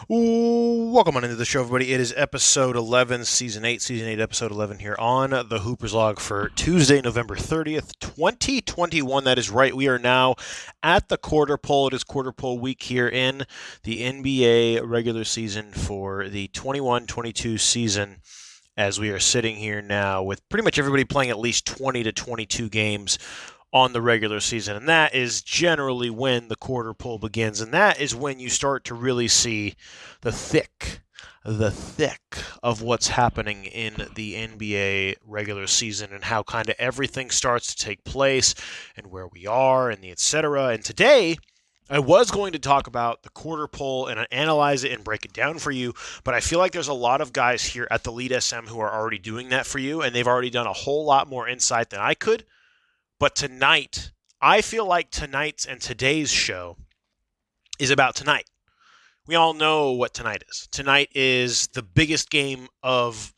Welcome on into the show, everybody. It is episode 11, season 8, episode 11 here on the Hoopers Log for Tuesday, November 30th, 2021. That is right. We are now at the quarter pole. It is quarter pole week here in the NBA regular season for the 21-22 season, as we are sitting here now with pretty much everybody playing at least 20 to 22 games on the regular season. And that is generally when the quarter pole begins. And that is when you start to really see the thick of what's happening in the NBA regular season and how kind of everything starts to take place and where we are and the etc. And today, I was going to talk about the quarter pole and analyze it and break it down for you, but I feel like there's a lot of guys here at the Lead SM who are already doing that for you, and they've already done a whole lot more insight than I could. But tonight, I feel like tonight's and today's show is about tonight. We all know what tonight is. Tonight is the biggest game of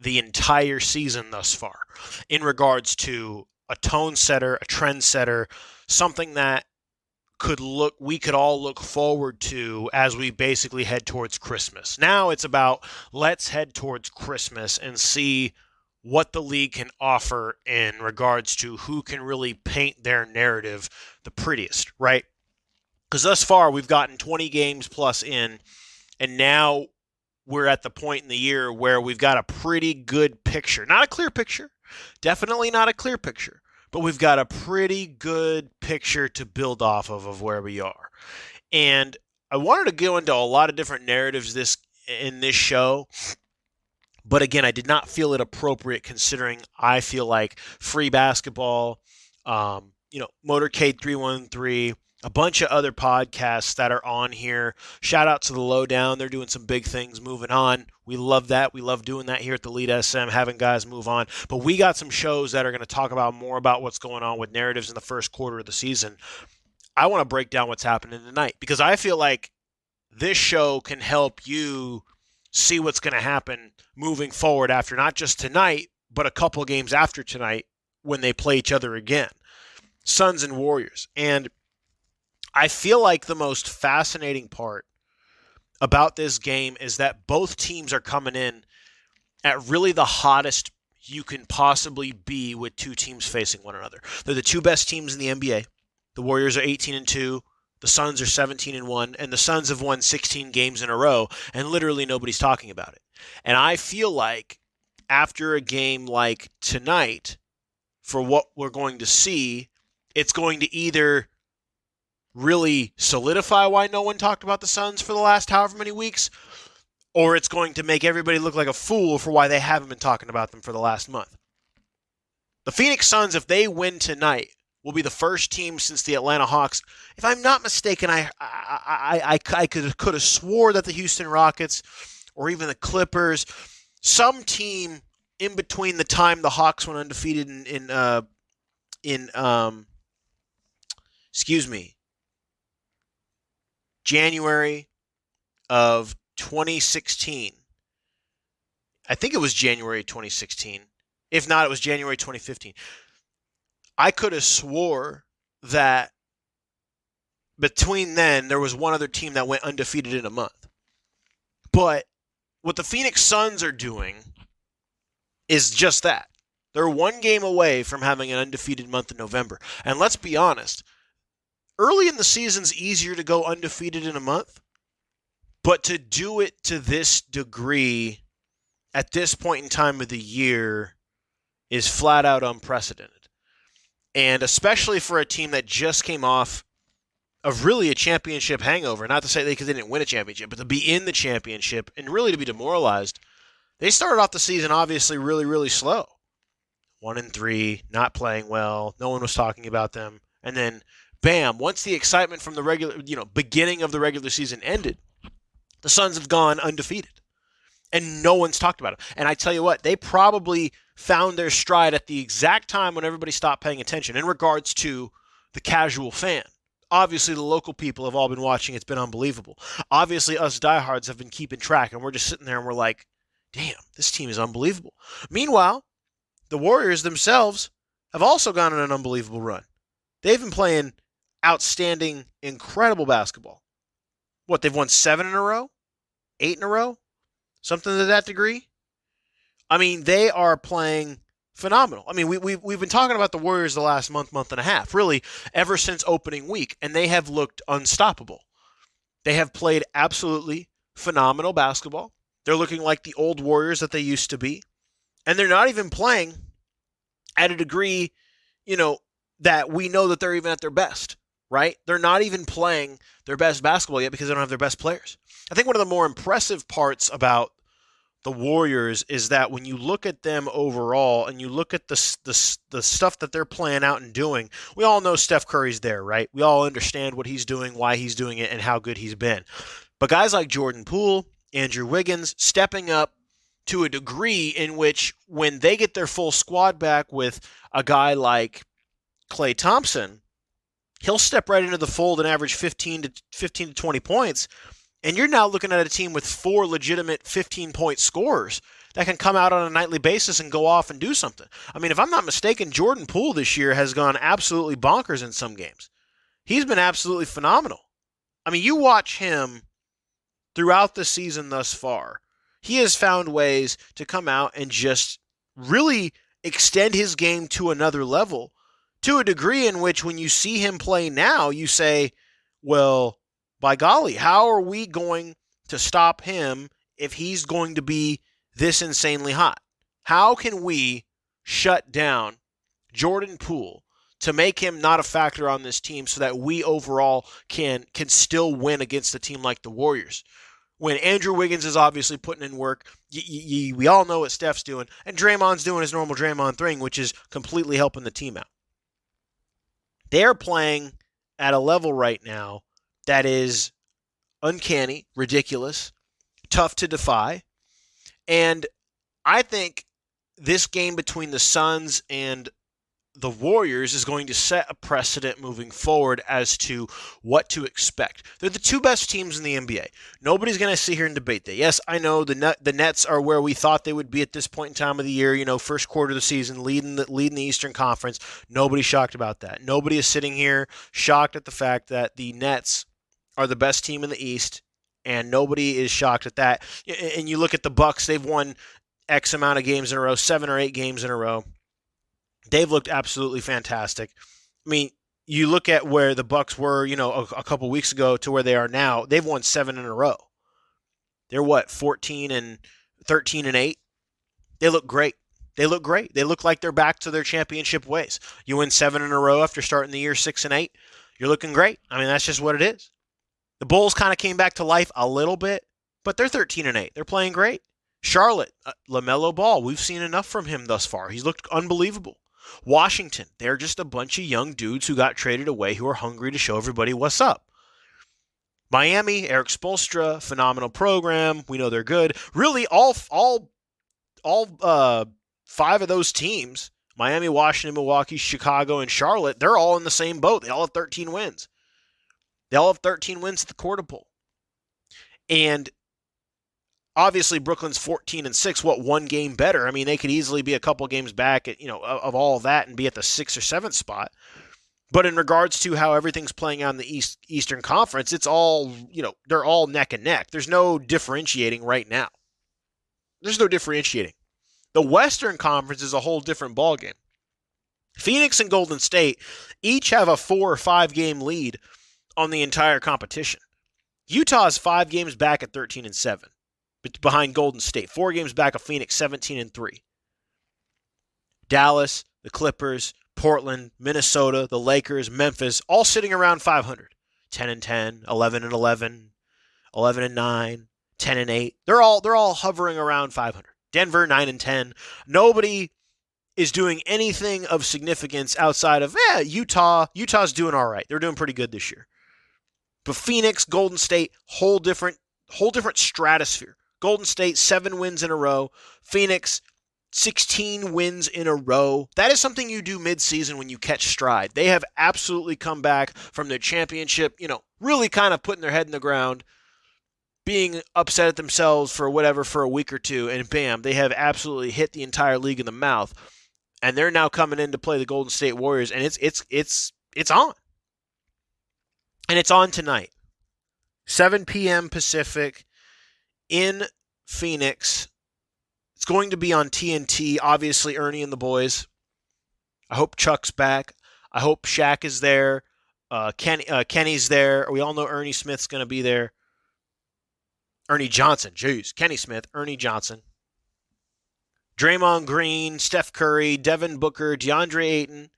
the entire season thus far in regards to a tone setter, a trend setter, something that we could all look forward to as we basically head towards Christmas. Now it's about let's head towards Christmas and see what the league can offer in regards to who can really paint their narrative the prettiest, right? Because thus far we've gotten 20 games plus in, and now we're at the point in the year where we've got a pretty good picture. Not a clear picture, definitely not a clear picture, but we've got a pretty good picture to build off of where we are. And I wanted to go into a lot of different narratives in this show. But again, I did not feel it appropriate considering I feel like Free Basketball, Motorcade 313, a bunch of other podcasts that are on here. Shout out to the Lowdown. They're doing some big things moving on. We love that. We love doing that here at the Lead SM, having guys move on. But we got some shows that are going to talk about more about what's going on with narratives in the first quarter of the season. I want to break down what's happening tonight because I feel like this show can help you see what's going to happen moving forward after not just tonight, but a couple games after tonight when they play each other again. Suns and Warriors. And I feel like the most fascinating part about this game is that both teams are coming in at really the hottest you can possibly be with two teams facing one another. They're the two best teams in the NBA. The Warriors are 18-2. The Suns are 17-1, and the Suns have won 16 games in a row, and literally nobody's talking about it. And I feel like after a game like tonight, for what we're going to see, it's going to either really solidify why no one talked about the Suns for the last however many weeks, or it's going to make everybody look like a fool for why they haven't been talking about them for the last month. The Phoenix Suns, if they win tonight, will be the first team since the Atlanta Hawks. If I'm not mistaken, I could have swore that the Houston Rockets or even the Clippers, some team in between the time the Hawks went undefeated January of 2016. I think it was January 2016. If not, it was January 2015. I could have swore that between then, there was one other team that went undefeated in a month. But what the Phoenix Suns are doing is just that. They're one game away from having an undefeated month in November. And let's be honest, early in the season's easier to go undefeated in a month, but to do it to this degree at this point in time of the year is flat out unprecedented. And especially for a team that just came off of really a championship hangover, not to say because they didn't win a championship, but to be in the championship and really to be demoralized, they started off the season obviously really, really slow. 1-3, not playing well, no one was talking about them. And then, bam, once the excitement from the beginning of the regular season ended, the Suns have gone undefeated. And no one's talked about it. And I tell you what, they probably found their stride at the exact time when everybody stopped paying attention in regards to the casual fan. Obviously, the local people have all been watching. It's been unbelievable. Obviously, us diehards have been keeping track, and we're just sitting there and we're like, damn, this team is unbelievable. Meanwhile, the Warriors themselves have also gone on an unbelievable run. They've been playing outstanding, incredible basketball. What, they've won 7 in a row? 8 in a row, something to that degree. I mean, they are playing phenomenal. I mean, we've been talking about the Warriors the last month and a half, really, ever since opening week, and they have looked unstoppable. They have played absolutely phenomenal basketball. They're looking like the old Warriors that they used to be, and they're not even playing at a degree, that we know that they're even at their best, right? They're not even playing their best basketball yet because they don't have their best players. I think one of the more impressive parts about the Warriors is that when you look at them overall and you look at the stuff that they're playing out and doing, we all know Steph Curry's there, right? We all understand what he's doing, why he's doing it, and how good he's been. But guys like Jordan Poole, Andrew Wiggins, stepping up to a degree in which when they get their full squad back with a guy like Klay Thompson, he'll step right into the fold and average 15 to 20 points. And you're now looking at a team with 4 legitimate 15-point scorers that can come out on a nightly basis and go off and do something. I mean, if I'm not mistaken, Jordan Poole this year has gone absolutely bonkers in some games. He's been absolutely phenomenal. I mean, you watch him throughout the season thus far. He has found ways to come out and just really extend his game to another level, to a degree in which when you see him play now, you say, well, by golly, how are we going to stop him if he's going to be this insanely hot? How can we shut down Jordan Poole to make him not a factor on this team so that we overall can still win against a team like the Warriors? When Andrew Wiggins is obviously putting in work, we all know what Steph's doing, and Draymond's doing his normal Draymond thing, which is completely helping the team out. They're playing at a level right now that is uncanny, ridiculous, tough to defy. And I think this game between the Suns and the Warriors is going to set a precedent moving forward as to what to expect. They're the 2 best teams in the NBA. Nobody's going to sit here and debate that. Yes, I know the Nets are where we thought they would be at this point in time of the year, first quarter of the season, leading the Eastern Conference. Nobody's shocked about that. Nobody is sitting here shocked at the fact that the Nets are the best team in the East, and nobody is shocked at that. And you look at the Bucks, they've won X amount of games in a row, 7 or 8 games in a row. They've looked absolutely fantastic. I mean, you look at where the Bucks were, a couple weeks ago to where they are now. They've won 7 in a row. They're 14 and 13 and 8. They look great. They look great. They look like they're back to their championship ways. You win 7 in a row after starting the year 6 and 8. You're looking great. I mean, that's just what it is. The Bulls kind of came back to life a little bit, but they're 13 and 8. They're playing great. Charlotte, LaMelo Ball, we've seen enough from him thus far. He's looked unbelievable. Washington, they're just a bunch of young dudes who got traded away who are hungry to show everybody what's up. Miami, Eric Spoelstra, phenomenal program. We know they're good. Really, all 5 of those teams, Miami, Washington, Milwaukee, Chicago, and Charlotte, they're all in the same boat. They all have 13 wins. They all have 13 wins at the quarter pole. And obviously, Brooklyn's 14 and 6. What, 1 game better? I mean, they could easily be a couple games back at, of all of that and be at the 6th or 7th spot. But in regards to how everything's playing out in the Eastern Conference, it's all, they're all neck and neck. There's no differentiating right now. There's no differentiating. The Western Conference is a whole different ballgame. Phoenix and Golden State each have a 4 or 5 game lead on the entire competition. Utah's 5 games back at 13 and 7. Behind Golden State. 4 games back of Phoenix, 17 and 3. Dallas, the Clippers, Portland, Minnesota, the Lakers, Memphis, all sitting around 500. 10 and 10, 11 and 11, 11 and 9, 10 and 8. They're all hovering around 500. Denver, 9 and 10. Nobody is doing anything of significance outside of Utah. Utah's doing all right. They're doing pretty good this year. But Phoenix, Golden State, whole different stratosphere. Golden State, 7 wins in a row. Phoenix, 16 wins in a row. That is something you do midseason when you catch stride. They have absolutely come back from their championship, really kind of putting their head in the ground, being upset at themselves for a week or two, and bam, they have absolutely hit the entire league in the mouth. And they're now coming in to play the Golden State Warriors, and it's on. And it's on tonight. 7 p.m. Pacific in Phoenix. It's going to be on TNT, obviously Ernie and the boys. I hope Chuck's back. I hope Shaq is there. Kenny's there. We all know Ernie Smith's going to be there. Ernie Johnson. Jeez. Kenny Smith. Ernie Johnson. Draymond Green, Steph Curry, Devin Booker, DeAndre Ayton.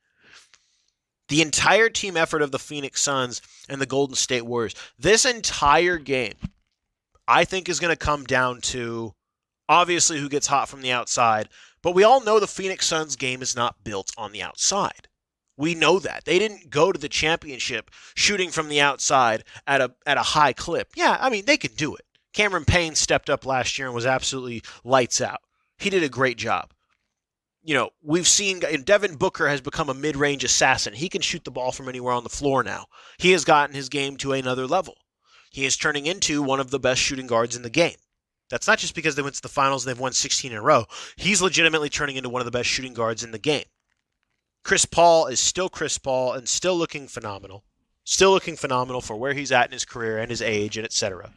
The entire team effort of the Phoenix Suns and the Golden State Warriors. This entire game, I think, is going to come down to, obviously, who gets hot from the outside. But we all know the Phoenix Suns game is not built on the outside. We know that. They didn't go to the championship shooting from the outside at a high clip. Yeah, I mean, they could do it. Cameron Payne stepped up last year and was absolutely lights out. He did a great job. We've seen Devin Booker has become a mid-range assassin. He can shoot the ball from anywhere on the floor now. He has gotten his game to another level. He is turning into one of the best shooting guards in the game. That's not just because they went to the finals and they've won 16 in a row. He's legitimately turning into one of the best shooting guards in the game. Chris Paul is still Chris Paul and still looking phenomenal. Still looking phenomenal for where he's at in his career and his age and etc.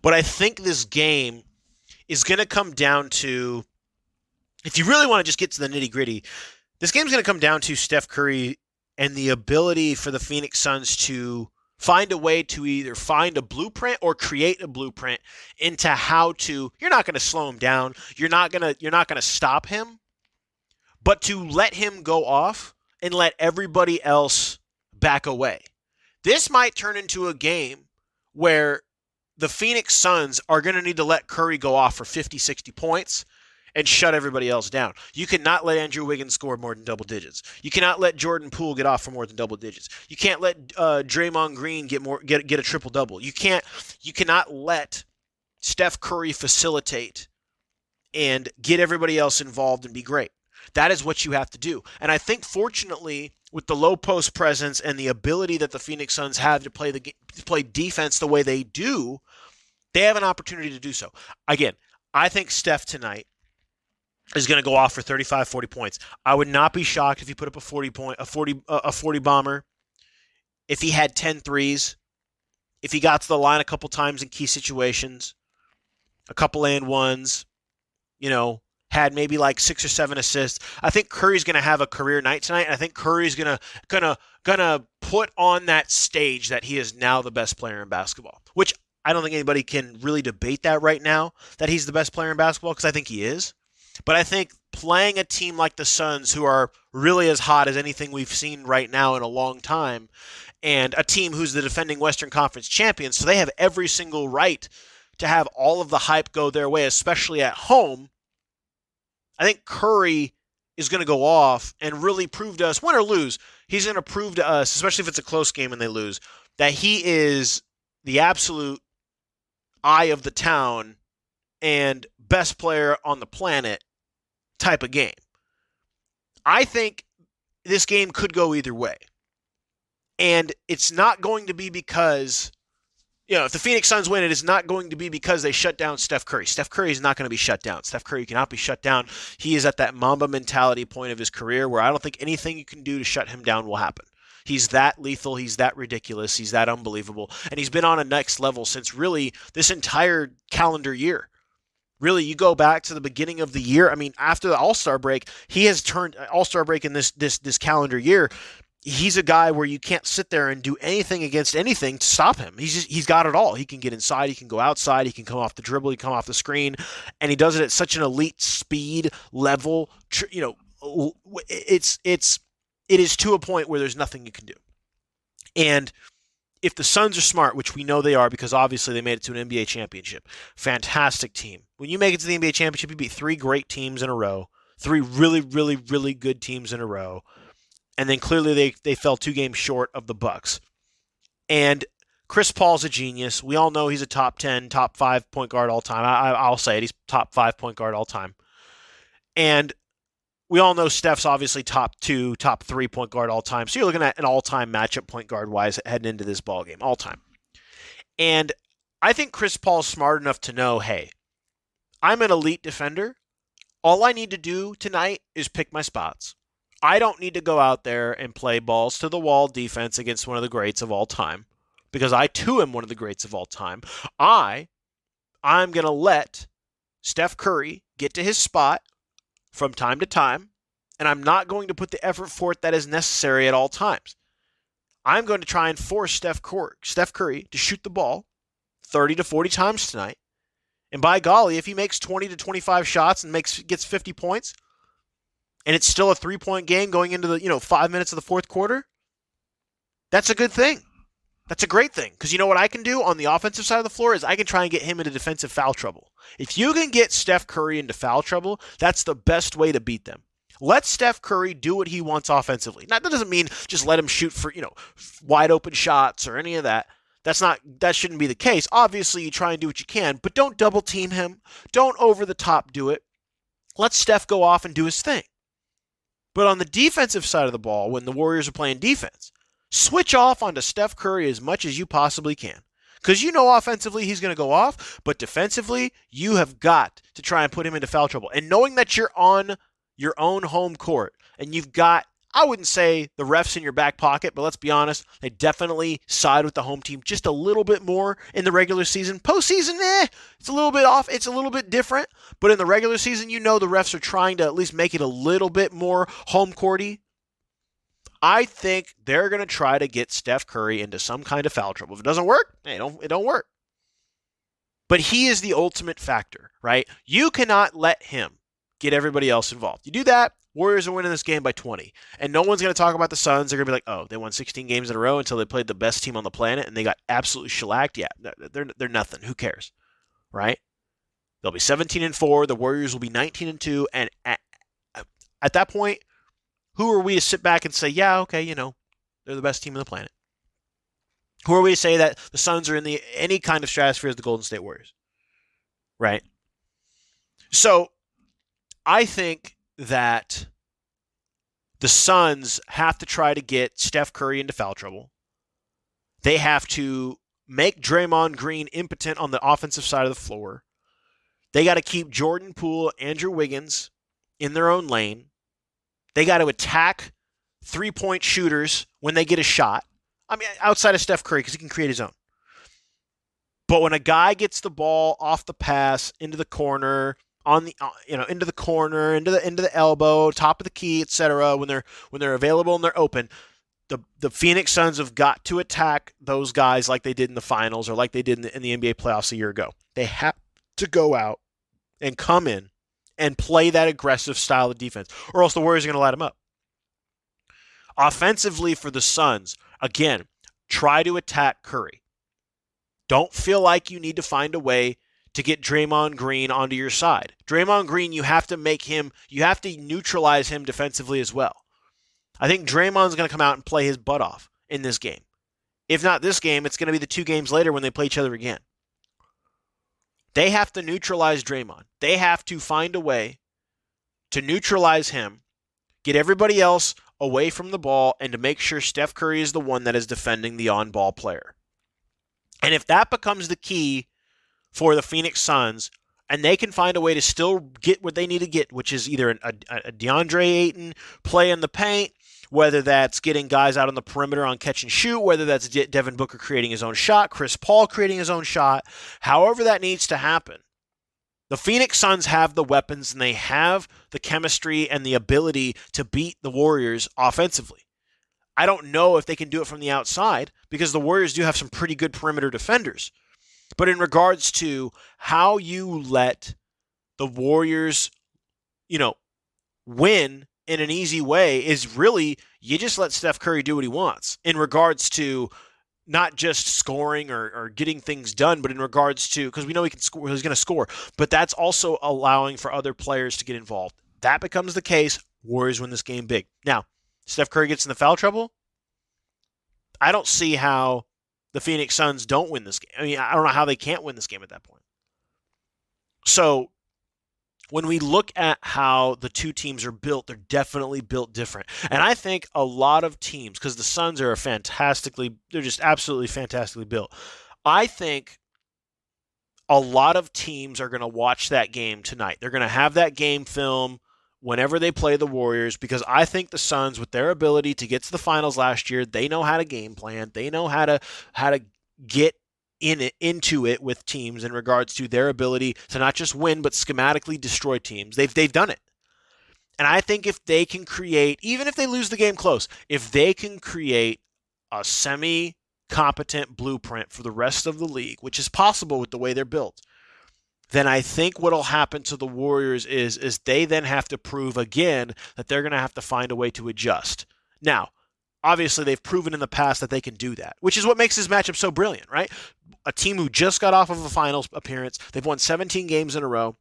But I think this game is going to come down to, if you really want to just get to the nitty-gritty, this game's going to come down to Steph Curry and the ability for the Phoenix Suns to find a way to either find a blueprint or create a blueprint into how to, you're not going to slow him down, you're not going to stop him, but to let him go off and let everybody else back away. This might turn into a game where the Phoenix Suns are going to need to let Curry go off for 50, 60 points and shut everybody else down. You cannot let Andrew Wiggins score more than double digits. You cannot let Jordan Poole get off for more than double digits. You can't let Draymond Green get a triple-double. You cannot let Steph Curry facilitate and get everybody else involved and be great. That is what you have to do. And I think, fortunately, with the low post presence and the ability that the Phoenix Suns have to play defense the way they do, they have an opportunity to do so. Again, I think Steph tonight is going to go off for 35, 40 points. I would not be shocked if he put up a 40 bomber, if he had 10 threes, if he got to the line a couple times in key situations, a couple and ones, had maybe like 6 or 7 assists. I think Curry's going to have a career night tonight, and I think Curry's gonna put on that stage that he is now the best player in basketball, which I don't think anybody can really debate that right now, that he's the best player in basketball, because I think he is. But I think playing a team like the Suns, who are really as hot as anything we've seen right now in a long time, and a team who's the defending Western Conference champions, so they have every single right to have all of the hype go their way, especially at home. I think Curry is going to go off and really prove to us, win or lose, he's going to prove to us, especially if it's a close game and they lose, that he is the absolute eye of the town and best player on the planet type of game. I think this game could go either way. And it's not going to be because, if the Phoenix Suns win, it is not going to be because they shut down Steph Curry. Steph Curry is not going to be shut down. Steph Curry cannot be shut down. He is at that Mamba mentality point of his career where I don't think anything you can do to shut him down will happen. He's that lethal. He's that ridiculous. He's that unbelievable. And he's been on a next level since really this entire calendar year. Really, you go back to the beginning of the year. I mean, after the All-Star break, he has turned All-Star break in this calendar year. He's a guy where you can't sit there and do anything against anything to stop him. He's got it all. He can get inside. He can go outside. He can come off the dribble. He can come off the screen. And he does it at such an elite speed level. It is to a point where there's nothing you can do. And if the Suns are smart, which we know they are because obviously they made it to an NBA championship, fantastic team. When you make it to the NBA championship, you beat 3 great teams in a row, 3 really, really, really good teams in a row. And then clearly they fell 2 games short of the Bucks. And Chris Paul's a genius. We all know he's a top 10, top 5 point guard all time. I'll say it. He's top 5 point guard all time. And we all know Steph's obviously top 2, top 3 point guard all time. So you're looking at an all-time matchup point guard-wise heading into this ballgame, all time. And I think Chris Paul's smart enough to know, hey, I'm an elite defender. All I need to do tonight is pick my spots. I don't need to go out there and play balls to the wall defense against one of the greats of all time, because I too am one of the greats of all time. I I'm going to let Steph Curry get to his spot from time to time, and I'm not going to put the effort forth that is necessary at all times. I'm going to try and force Steph Curry to shoot the ball 30 to 40 times tonight. And by golly, if he makes 20 to 25 shots and gets 50 points, and it's still a 3-point game going into the 5 minutes of the fourth quarter, that's a good thing. That's a great thing. Because you know what I can do on the offensive side of the floor is I can try and get him into defensive foul trouble. If you can get Steph Curry into foul trouble, that's the best way to beat them. Let Steph Curry do what he wants offensively. Now, that doesn't mean just let him shoot for, wide open shots or any of that. That shouldn't be the case. Obviously, you try and do what you can, but don't double team him. Don't over the top do it. Let Steph go off and do his thing. But on the defensive side of the ball, when the Warriors are playing defense, switch off onto Steph Curry as much as you possibly can. Because offensively he's going to go off, but defensively you have got to try and put him into foul trouble. And knowing that you're on your own home court and you've got, I wouldn't say the refs in your back pocket, but let's be honest, they definitely side with the home team just a little bit more in the regular season. Postseason, it's a little bit off. It's a little bit different. But in the regular season, the refs are trying to at least make it a little bit more home courty. I think they're going to try to get Steph Curry into some kind of foul trouble. If it doesn't work, it don't work. But he is the ultimate factor, right? You cannot let him get everybody else involved. You do that, Warriors are winning this game by 20. And no one's going to talk about the Suns. They're going to be like, oh, they won 16 games in a row until they played the best team on the planet and they got absolutely shellacked. Yeah, they're nothing. Who cares, right? They'll be 17-4. The Warriors will be 19-2. And at that point, who are we to sit back and say, yeah, okay, they're the best team on the planet? Who are we to say that the Suns are in any kind of stratosphere as the Golden State Warriors? Right? So I think that the Suns have to try to get Steph Curry into foul trouble. They have to make Draymond Green impotent on the offensive side of the floor. They got to keep Jordan Poole, Andrew Wiggins in their own lane. They got to attack three-point shooters when they get a shot. I mean, outside of Steph Curry, because he can create his own. But when a guy gets the ball off the pass into the corner, into the corner, into the elbow, top of the key, etc., when they're available and they're open, the Phoenix Suns have got to attack those guys like they did in the finals or like they did in the NBA playoffs a year ago. They have to go out and come in and play that aggressive style of defense, or else the Warriors are going to light them up. Offensively for the Suns, again, try to attack Curry. Don't feel like you need to find a way to get Draymond Green onto your side. Draymond Green, you have to neutralize him defensively as well. I think Draymond's going to come out and play his butt off in this game. If not this game, it's going to be the 2 games later when they play each other again. They have to neutralize Draymond. They have to find a way to neutralize him, get everybody else away from the ball, and to make sure Steph Curry is the one that is defending the on-ball player. And if that becomes the key for the Phoenix Suns, and they can find a way to still get what they need to get, which is either a DeAndre Ayton play in the paint, whether that's getting guys out on the perimeter on catch and shoot, whether that's Devin Booker creating his own shot, Chris Paul creating his own shot, however that needs to happen. The Phoenix Suns have the weapons and they have the chemistry and the ability to beat the Warriors offensively. I don't know if they can do it from the outside because the Warriors do have some pretty good perimeter defenders. But in regards to how you let the Warriors, win in an easy way is really you just let Steph Curry do what he wants in regards to not just scoring or getting things done, but in regards to, because we know he can score, he's going to score, but that's also allowing for other players to get involved. That becomes the case. Warriors win this game big. Now, Steph Curry gets in the foul trouble. I don't see how the Phoenix Suns don't win this game. I mean, I don't know how they can't win this game at that point. So when we look at how the two teams are built, they're definitely built different. And I think a lot of teams, because the Suns are they're just absolutely fantastically built. I think a lot of teams are going to watch that game tonight. They're going to have that game film whenever they play the Warriors, because I think the Suns, with their ability to get to the finals last year, they know how to game plan. They know how to get into it with teams in regards to their ability to not just win but schematically destroy teams. They've done it. And I think if they can create, even if they lose the game close, if they can create a semi-competent blueprint for the rest of the league, which is possible with the way they're built, then I think what will happen to the Warriors is they then have to prove again that they're going to have to find a way to adjust. Now, obviously, they've proven in the past that they can do that, which is what makes this matchup so brilliant, right? A team who just got off of a finals appearance, they've won 16 games in a row.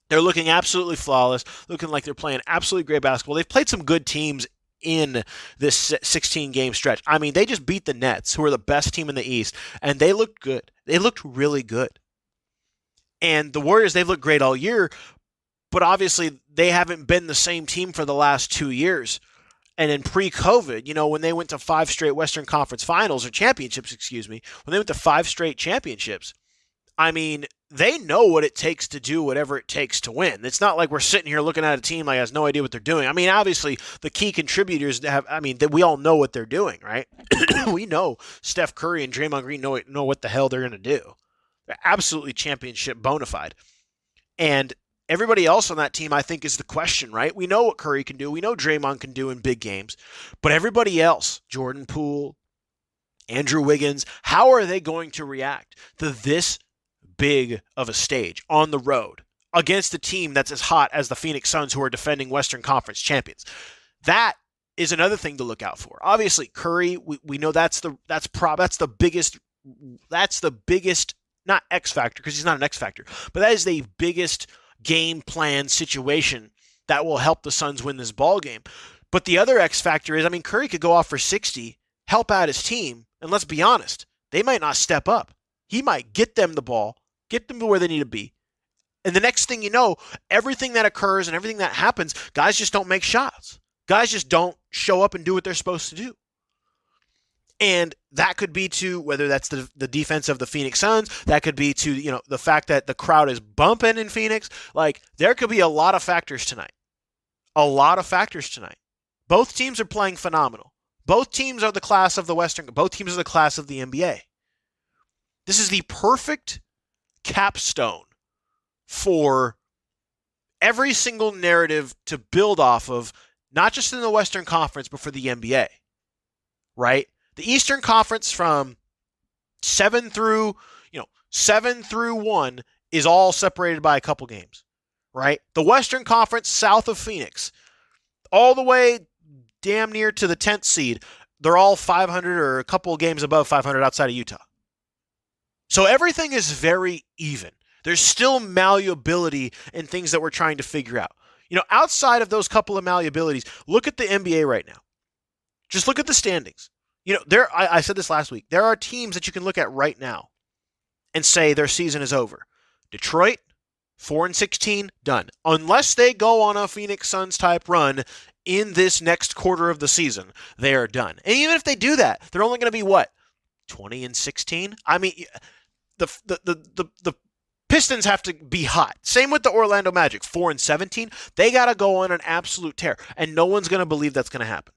They're looking absolutely flawless, looking like they're playing absolutely great basketball. They've played some good teams in this 16-game stretch. I mean, they just beat the Nets, who are the best team in the East, and they looked good. They looked really good. And the Warriors, they've looked great all year, but obviously they haven't been the same team for the last 2 years. And in pre-COVID, when they went to 5 straight Western Conference finals, or championships, when they went to 5 straight championships, I mean, they know what it takes to do whatever it takes to win. It's not like we're sitting here looking at a team like has no idea what they're doing. I mean, obviously, the key contributors we all know what they're doing, right? We know Steph Curry and Draymond Green know what the hell they're going to do. They're absolutely championship bona fide. And everybody else on that team, I think, is the question, right? We know what Curry can do. We know Draymond can do in big games. But everybody else, Jordan Poole, Andrew Wiggins, how are they going to react to this big of a stage on the road against a team that's as hot as the Phoenix Suns, who are defending Western Conference champions? That is another thing to look out for. Obviously, Curry, we know that's the biggest, not X factor, because he's not an X factor, but that is the biggest game plan situation that will help the Suns win this ball game. But the other X factor is, Curry could go off for 60, help out his team, and let's be honest, they might not step up. He might get them the ball, get them to where they need to be. And the next thing you know, everything that occurs and everything that happens, guys just don't make shots. Guys just don't show up and do what they're supposed to do. And that could be to, whether that's the defense of the Phoenix Suns, that could be to, the fact that the crowd is bumping in Phoenix. Like, there could be a lot of factors tonight. Both teams are playing phenomenal. Both teams are the class of the NBA. This is the perfect capstone for every single narrative to build off of, not just in the Western Conference, but for the NBA, right? The Eastern Conference from 7 through 1 is all separated by a couple games, right? The Western Conference south of Phoenix, all the way damn near to the 10th seed, they're all 500 or a couple games above 500 outside of Utah. So everything is very even. There's still malleability in things that we're trying to figure out. Outside of those couple of malleabilities, look at the NBA right now. Just look at the standings. I said this last week. There are teams that you can look at right now and say their season is over. Detroit, 4-16, done. Unless they go on a Phoenix Suns type run in this next quarter of the season, they are done. And even if they do that, they're only going to be what? 20-16? The Pistons have to be hot. Same with the Orlando Magic, 4-17. They got to go on an absolute tear, and no one's going to believe that's going to happen.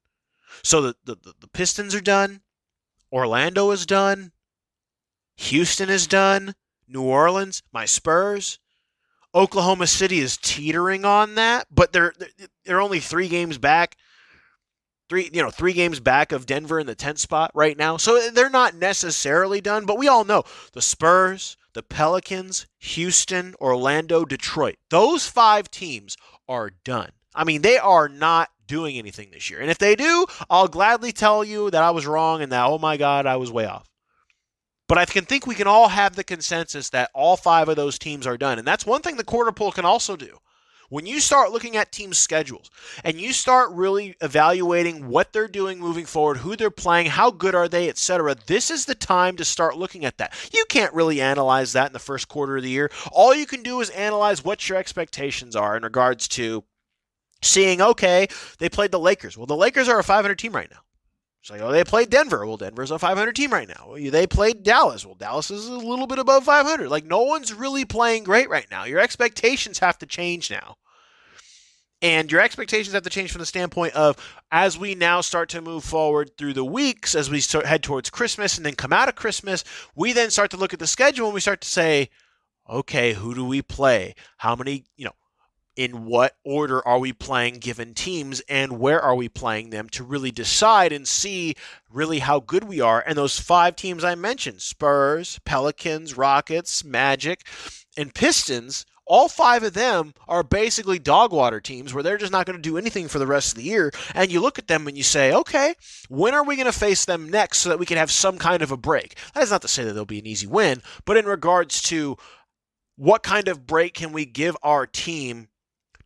So the Pistons are done. Orlando is done. Houston is done. New Orleans, my Spurs. Oklahoma City is teetering on that, but they're only 3 games back. 3 games back of Denver in the 10th spot right now. So they're not necessarily done, but we all know the Spurs, the Pelicans, Houston, Orlando, Detroit. Those 5 teams are done. They are not doing anything this year. And if they do, I'll gladly tell you that I was wrong and that, oh my God, I was way off. But I think we can all have the consensus that all 5 of those teams are done. And that's one thing the quarter poll can also do. When you start looking at team schedules and you start really evaluating what they're doing moving forward, who they're playing, how good are they, etc., this is the time to start looking at that. You can't really analyze that in the first quarter of the year. All you can do is analyze what your expectations are in regards to seeing, okay, they played the Lakers. Well, the Lakers are a 500 team right now. It's like, oh, they played Denver. Well, Denver's a 500 team right now. They played Dallas. Well, Dallas is a little bit above 500. Like, no one's really playing great right now. Your expectations have to change now. And your expectations have to change from the standpoint of, as we now start to move forward through the weeks, as we head towards Christmas and then come out of Christmas, we then start to look at the schedule and we start to say, okay, who do we play? How many, in what order are we playing given teams, and where are we playing them, to really decide and see really how good we are. And those 5 teams I mentioned, Spurs, Pelicans, Rockets, Magic, and Pistons, all 5 of them are basically dog water teams where they're just not going to do anything for the rest of the year. And you look at them and you say, okay, when are we going to face them next so that we can have some kind of a break? That is not to say that they'll be an easy win, but in regards to what kind of break can we give our team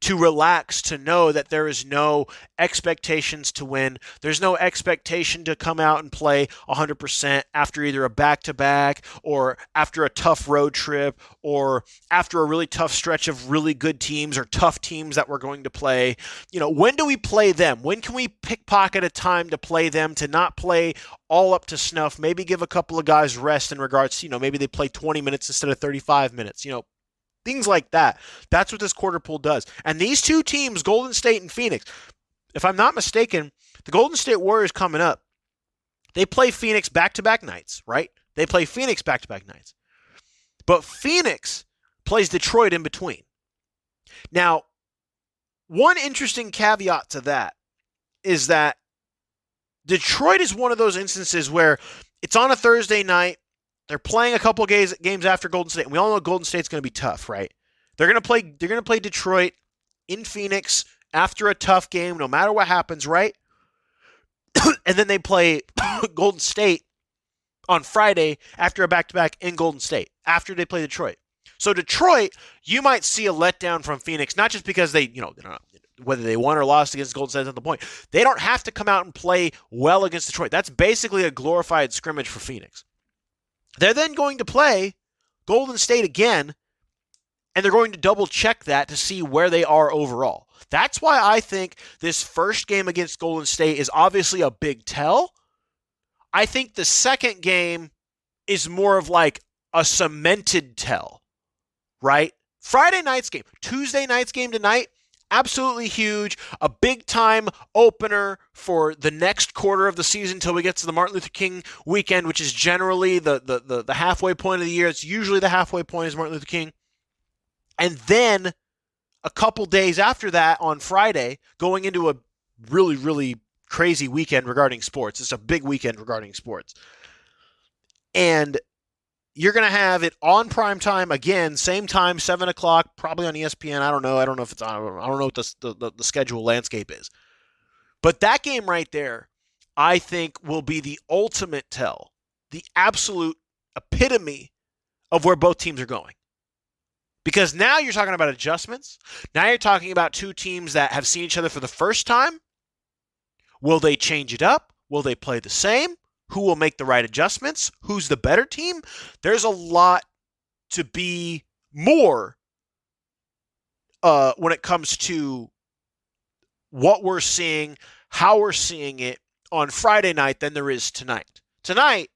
to relax, to know that there is no expectations to win. There's no expectation to come out and play 100% after either a back-to-back or after a tough road trip or after a really tough stretch of really good teams or tough teams that we're going to play. When do we play them? When can we pickpocket a time to play them, to not play all up to snuff, maybe give a couple of guys rest in regards to, maybe they play 20 minutes instead of 35 minutes, things like that. That's what this quarter pool does. And these 2 teams, Golden State and Phoenix, if I'm not mistaken, the Golden State Warriors coming up, they play Phoenix back-to-back nights, right? They play Phoenix back-to-back nights. But Phoenix plays Detroit in between. Now, one interesting caveat to that is that Detroit is one of those instances where it's on a Thursday night. They're playing a couple games after Golden State. And we all know Golden State's going to be tough, right? They're going to play Detroit in Phoenix after a tough game, no matter what happens, right? And then they play Golden State on Friday after a back-to-back in Golden State, after they play Detroit. So Detroit, you might see a letdown from Phoenix, not just because they whether they won or lost against Golden State is not the point. They don't have to come out and play well against Detroit. That's basically a glorified scrimmage for Phoenix. They're then going to play Golden State again, and they're going to double-check that to see where they are overall. That's why I think this first game against Golden State is obviously a big tell. I think the second game is more of like a cemented tell, right? Friday night's game, Tuesday night's game tonight, absolutely huge, a big-time opener for the next quarter of the season until we get to the Martin Luther King weekend, which is generally the halfway point of the year. It's usually the halfway point is Martin Luther King. And then a couple days after that on Friday, going into a really, really crazy weekend regarding sports. It's a big weekend regarding sports. And you're going to have it on prime time again, same time, 7 o'clock, probably on ESPN. I don't know. I don't know if it's on. I don't know what the schedule landscape is. But that game right there, I think, will be the ultimate tell, the absolute epitome of where both teams are going. Because now you're talking about adjustments. Now you're talking about 2 teams that have seen each other for the first time. Will they change it up? Will they play the same? Who will make the right adjustments? Who's the better team? There's a lot to be more when it comes to what we're seeing, how we're seeing it on Friday night than there is tonight. Tonight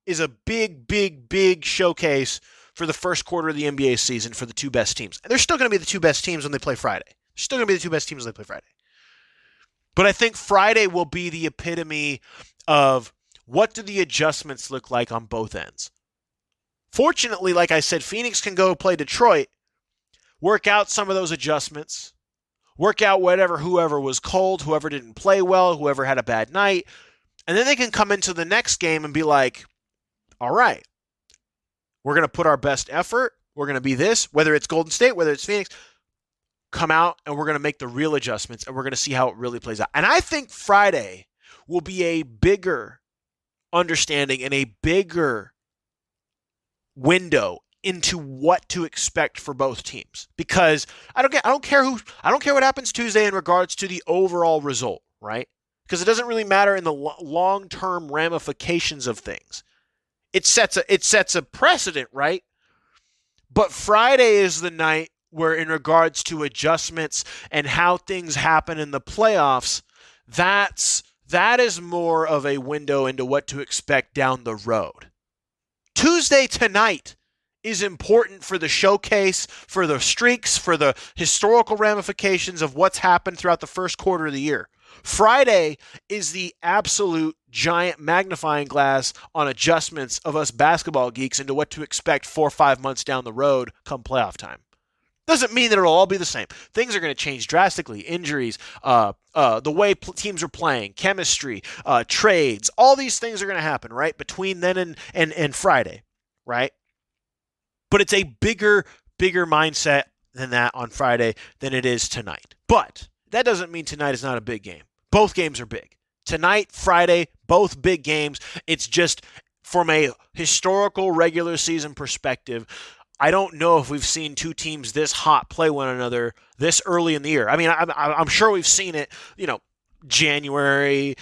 is a big, big, big showcase for the first quarter of the NBA season for the 2 best teams. And they're still going to be the 2 best teams when they play Friday. They're still going to be the 2 best teams when they play Friday. But I think Friday will be the epitome of what do the adjustments look like on both ends. Fortunately, like I said, Phoenix can go play Detroit, work out some of those adjustments, work out whoever was cold, whoever didn't play well, whoever had a bad night, and then they can come into the next game and be like, all right, we're going to put our best effort, we're going to be this, whether it's Golden State, whether it's Phoenix, come out and we're going to make the real adjustments and we're going to see how it really plays out. And I think Friday will be a bigger understanding and a bigger window into what to expect for both teams, because I don't care what happens Tuesday in regards to the overall result, right? Because it doesn't really matter in the long-term ramifications of things. It sets a precedent, right? But Friday is the night where, in regards to adjustments and how things happen in the playoffs, that is more of a window into what to expect down the road. Tuesday tonight is important for the showcase, for the streaks, for the historical ramifications of what's happened throughout the first quarter of the year. Friday is the absolute giant magnifying glass on adjustments of us basketball geeks into what to expect 4 or 5 months down the road come playoff time. Doesn't mean that it'll all be the same. Things are going to change drastically. Injuries, the way teams are playing, chemistry, trades, all these things are going to happen, right? Between then and Friday, right? But it's a bigger mindset than that on Friday than it is tonight. But that doesn't mean tonight is not a big game. Both games are big. Tonight, Friday, both big games. It's just from a historical regular season perspective, I don't know if we've seen two teams this hot play one another this early in the year. I mean, I'm sure we've seen it, January,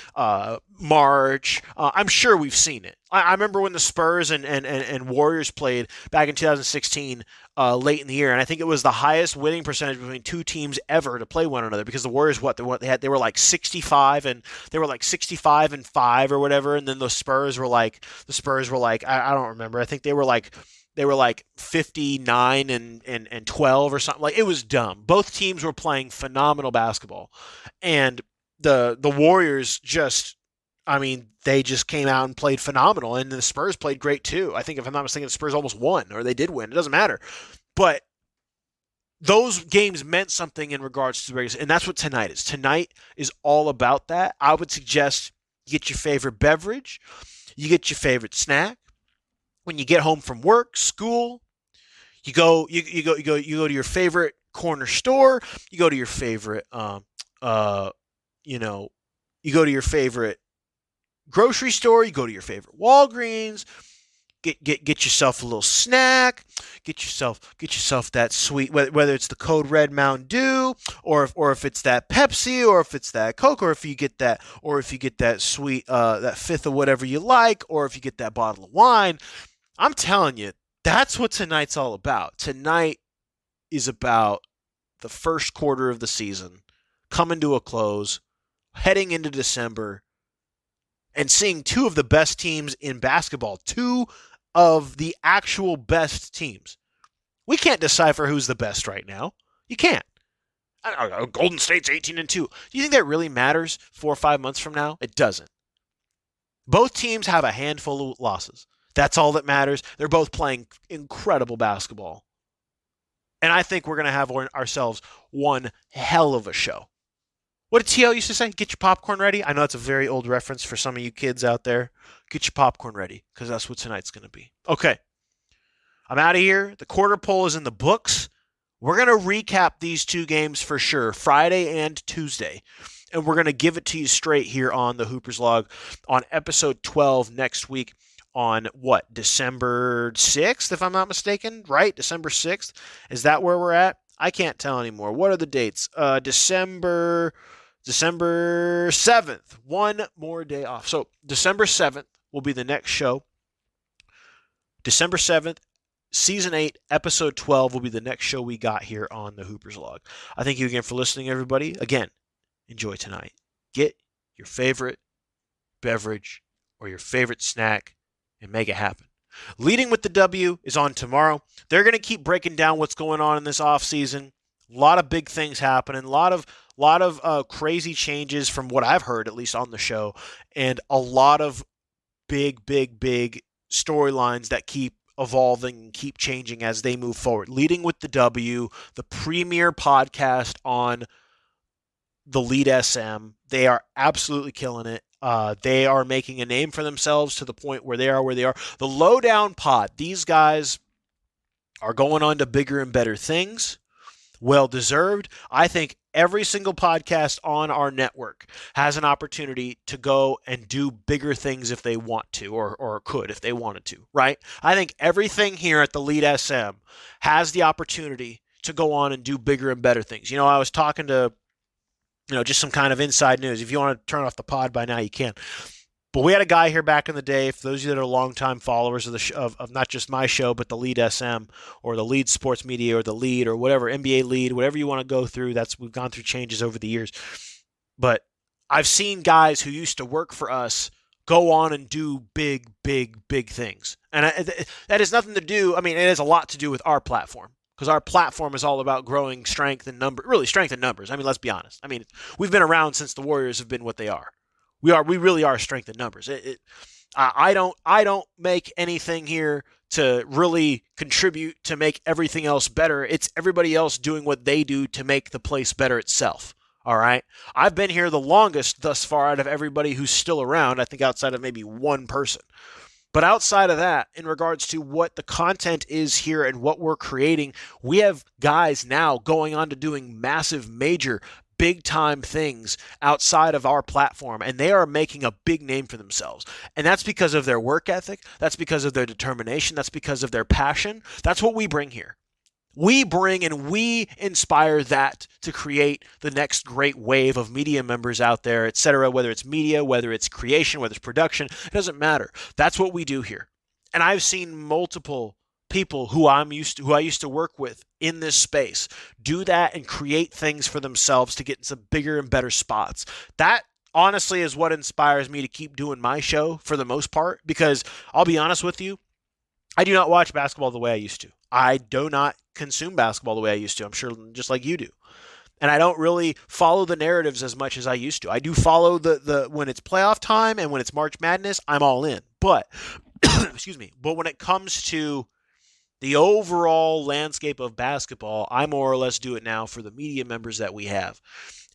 March. I'm sure we've seen it. I remember when the Spurs and Warriors played back in 2016 late in the year, and I think it was the highest winning percentage between two teams ever to play one another because the Warriors, they were like 65 and 5 or whatever, and then the Spurs were like I don't remember. I think they were like 59 and 12 or something. Like, it was dumb. Both teams were playing phenomenal basketball, and the Warriors they just came out and played phenomenal, and the Spurs played great too. I think, if I'm not mistaken, the Spurs almost won, or they did win. It doesn't matter. But those games meant something in regards to the regular, and that's what tonight is. Tonight is all about that. I would suggest you get your favorite beverage, you get your favorite snack. When you get home from work, school, you go to your favorite corner store, you go to your favorite you go to your favorite grocery store, you go to your favorite Walgreens, get yourself a little snack, get yourself that sweet, whether it's the Code Red Mountain Dew, or if it's that Pepsi, or if it's that Coke, or if you get that sweet that fifth of whatever you like, or if you get that bottle of wine. I'm telling you, that's what tonight's all about. Tonight is about the first quarter of the season coming to a close, heading into December, and seeing two of the best teams in basketball, two of the actual best teams. We can't decipher who's the best right now. You can't. Golden State's 18-2. Do you think that really matters 4 or 5 months from now? It doesn't. Both teams have a handful of losses. That's all that matters. They're both playing incredible basketball. And I think we're going to have ourselves one hell of a show. What did TL used to say? Get your popcorn ready. I know it's a very old reference for some of you kids out there. Get your popcorn ready, because that's what tonight's going to be. Okay. I'm out of here. The quarter poll is in the books. We're going to recap these two games for sure, Friday and Tuesday. And we're going to give it to you straight here on the Hoopers Log on episode 12 next week. On what, December 6th, if I'm not mistaken, right? December 6th. Is that where we're at? I can't tell anymore. What are the dates? December 7th. One more day off. So December 7th will be the next show. December 7th, Season 8, Episode 12 will be the next show we got here on the Hoopers Log. I thank you again for listening, everybody. Again, enjoy tonight. Get your favorite beverage or your favorite snack and make it happen. Leading with the W is on tomorrow. They're going to keep breaking down what's going on in this offseason. A lot of big things happening. A lot of crazy changes from what I've heard, at least on the show, and a lot of big storylines that keep evolving and keep changing as they move forward. Leading with the W, the premier podcast on the Lead SM. They are absolutely killing it. They are making a name for themselves to the point where they are where they are. The Lowdown Pod, these guys are going on to bigger and better things. Well deserved. I think every single podcast on our network has an opportunity to go and do bigger things if they want to, or could if they wanted to, right? I think everything here at the Lead SM has the opportunity to go on and do bigger and better things. I was talking to just some kind of inside news. If you want to turn off the pod by now, you can. But we had a guy here back in the day, for those of you that are longtime followers of the of not just my show, but the Lead SM or the Lead Sports Media or the Lead or whatever, NBA Lead, whatever you want to go through. We've gone through changes over the years. But I've seen guys who used to work for us go on and do big, big, big things. And that has nothing to do, I mean, it has a lot to do with our platform, because our platform is all about growing strength and strength and numbers. I mean, let's be honest. I mean, we've been around since the Warriors have been what they are. We really are strength and numbers. I don't make anything here to really contribute to make everything else better. It's everybody else doing what they do to make the place better itself. All right. I've been here the longest thus far out of everybody who's still around, I think outside of maybe one person. But outside of that, in regards to what the content is here and what we're creating, we have guys now going on to doing massive, major, big-time things outside of our platform, and they are making a big name for themselves. And that's because of their work ethic. That's because of their determination. That's because of their passion. That's what we bring here. We bring and we inspire that to create the next great wave of media members out there, etc. Whether it's media, whether it's creation, whether it's production, it doesn't matter. That's what we do here. And I've seen multiple people who I used to work with in this space do that and create things for themselves to get into bigger and better spots. That honestly is what inspires me to keep doing my show for the most part, because I'll be honest with you, I do not watch basketball the way I used to. I do not consume basketball the way I used to. I'm sure just like you do. And I don't really follow the narratives as much as I used to. I do follow the when it's playoff time and when it's March Madness, I'm all in. But excuse me. But when it comes to the overall landscape of basketball, I more or less do it now for the media members that we have.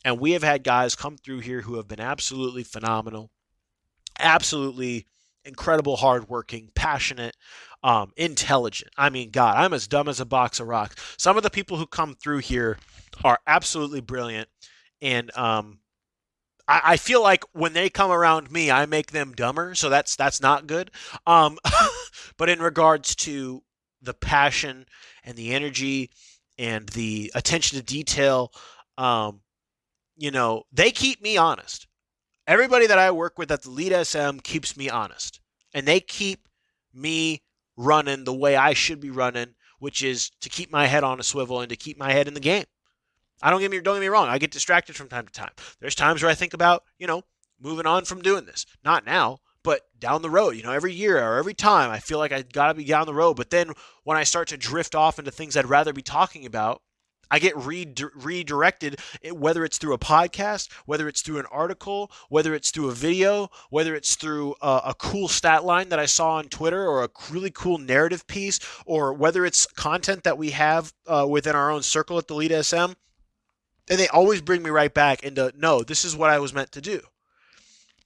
And we have had guys come through here who have been absolutely phenomenal, absolutely incredible, hardworking, passionate, intelligent. I mean, God, I'm as dumb as a box of rocks. Some of the people who come through here are absolutely brilliant. And I feel like when they come around me, I make them dumber. So that's not good. But in regards to the passion and the energy and the attention to detail, they keep me honest. Everybody that I work with at the Lead SM keeps me honest. And they keep me running the way I should be running, which is to keep my head on a swivel and to keep my head in the game. Don't get me wrong. I get distracted from time to time. There's times where I think about, moving on from doing this. Not now, but down the road. Every year or every time I feel like I got to be down the road. But then when I start to drift off into things I'd rather be talking about, I get redirected, whether it's through a podcast, whether it's through an article, whether it's through a video, whether it's through a cool stat line that I saw on Twitter, or a really cool narrative piece, or whether it's content that we have within our own circle at the Lead SM. And they always bring me right back into, no, this is what I was meant to do.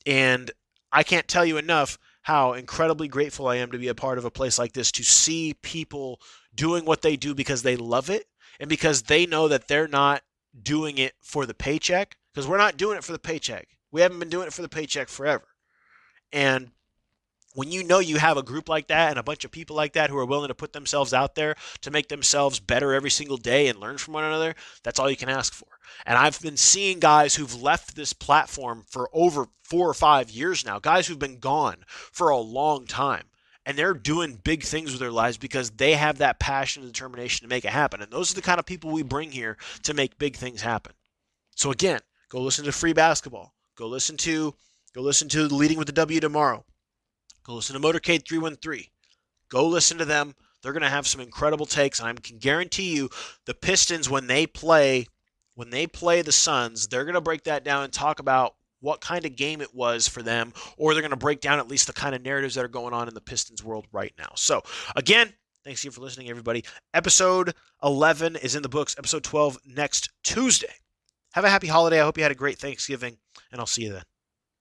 And I can't tell you enough how incredibly grateful I am to be a part of a place like this, to see people doing what they do because they love it. And because they know that they're not doing it for the paycheck, because we're not doing it for the paycheck. We haven't been doing it for the paycheck forever. And when you have a group like that and a bunch of people like that who are willing to put themselves out there to make themselves better every single day and learn from one another, that's all you can ask for. And I've been seeing guys who've left this platform for over 4 or 5 years now, guys who've been gone for a long time. And they're doing big things with their lives because they have that passion and determination to make it happen. And those are the kind of people we bring here to make big things happen. So again, go listen to Free Basketball. Go listen to Leading with the W tomorrow. Go listen to Motorcade 313. Go listen to them. They're going to have some incredible takes. And I can guarantee you the Pistons, when they play the Suns, they're going to break that down and talk about what kind of game it was for them, or they're going to break down at least the kind of narratives that are going on in the Pistons world right now. So, again, thanks again for listening, everybody. Episode 11 is in the books. Episode 12 next Tuesday. Have a happy holiday. I hope you had a great Thanksgiving, and I'll see you then.